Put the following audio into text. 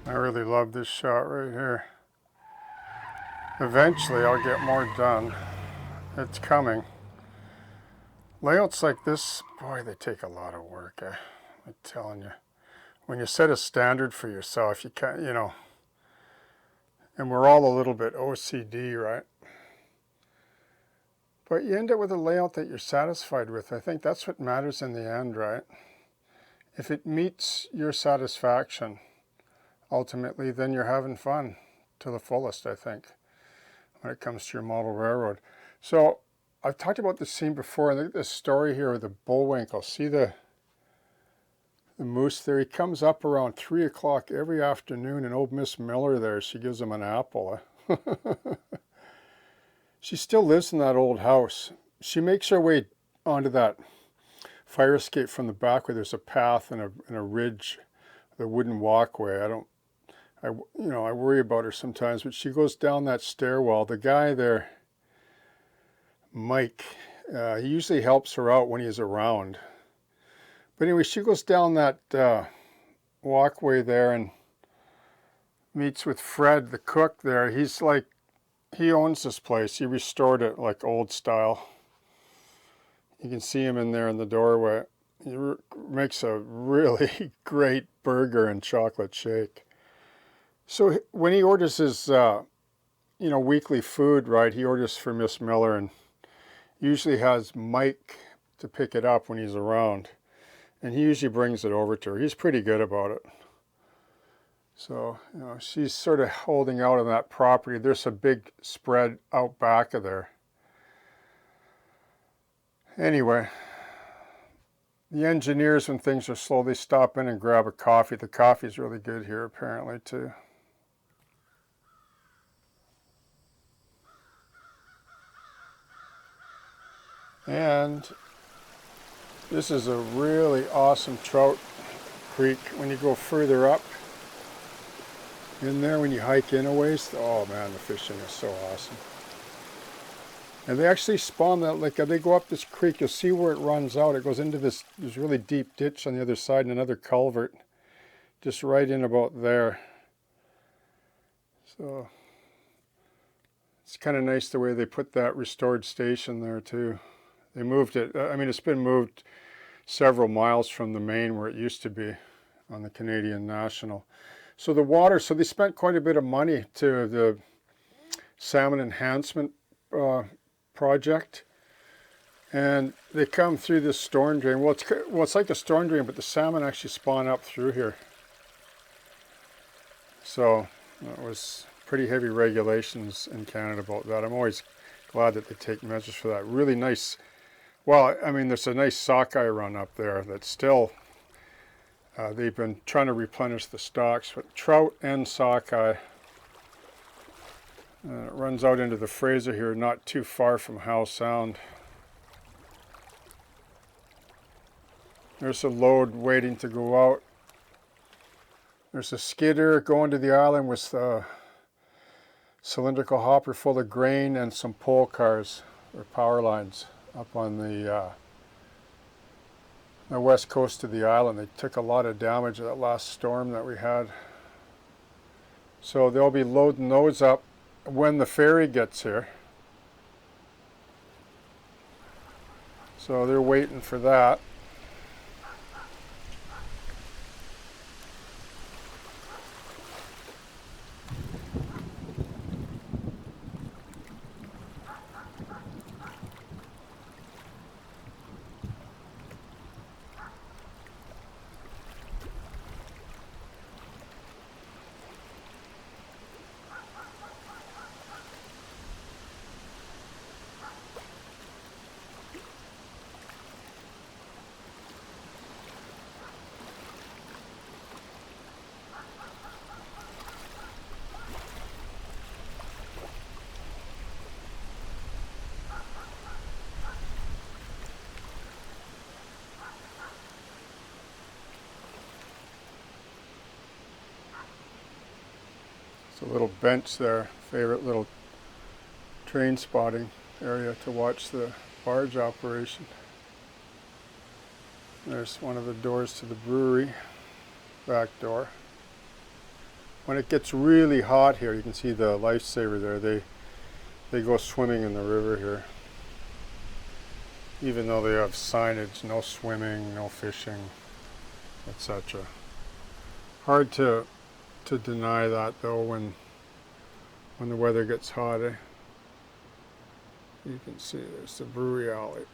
I really love this shot right here. Eventually I'll get more done. It's coming. Layouts like this, boy, they take a lot of work. I'm telling you. When you set a standard for yourself, you can't, you know, and we're all a little bit OCD, right? But you end up with a layout that you're satisfied with. I think that's what matters in the end, right? If it meets your satisfaction, ultimately, then you're having fun to the fullest, I think, when it comes to your model railroad. So I've talked about this scene before, and look at this story here with the bullwinkle. See the moose there? He comes up around 3 o'clock every afternoon, and old Miss Miller there, she gives him an apple. She still lives in that old house. She makes her way onto that fire escape from the back where there's a path and a ridge, the wooden walkway. I worry about her sometimes, but she goes down that stairwell. The guy there, Mike, he usually helps her out when he's around. But anyway, she goes down that walkway there and meets with Fred, the cook there. He's like, he owns this place. He restored it like old style. You can see him in there in the doorway. He makes a really great burger and chocolate shake. So when he orders his, weekly food, right, he orders for Miss Miller and usually has Mike to pick it up when he's around. And he usually brings it over to her. He's pretty good about it. So, she's sort of holding out on that property. There's a big spread out back of there. Anyway, the engineers, when things are slow, they stop in and grab a coffee. The coffee's really good here, apparently, too. And this is a really awesome trout creek when you go further up. In there, when you hike in a ways, oh man, the fishing is so awesome. And they actually spawn that, like they go up this creek, you'll see where it runs out. It goes into this really deep ditch on the other side and another culvert, just right in about there. So it's kind of nice the way they put that restored station there too. They moved it, I mean, it's been moved several miles from the main where it used to be on the Canadian National. So the water, so they spent quite a bit of money to the salmon enhancement project. And they come through this storm drain. Well, it's like a storm drain, but the salmon actually spawn up through here. So it was pretty heavy regulations in Canada about that. I'm always glad that they take measures for that. Really nice, well, I mean, there's a nice sockeye run up there that's still, they've been trying to replenish the stocks, but trout and sockeye. It runs out into the Fraser here, not too far from Howe Sound. There's a load waiting to go out. There's a skidder going to the island with a cylindrical hopper full of grain and some pole cars or power lines up on the west coast of the island. They took a lot of damage of that last storm that we had. So they'll be loading those up when the ferry gets here. So they're waiting for that. There's a little bench there, favorite little train spotting area to watch the barge operation. There's one of the doors to the brewery, back door. When it gets really hot here, you can see the lifesaver there. They go swimming in the river here. Even though they have signage, no swimming, no fishing, etc. Hard to deny that though when the weather gets hot. You can see there's the brewery alley.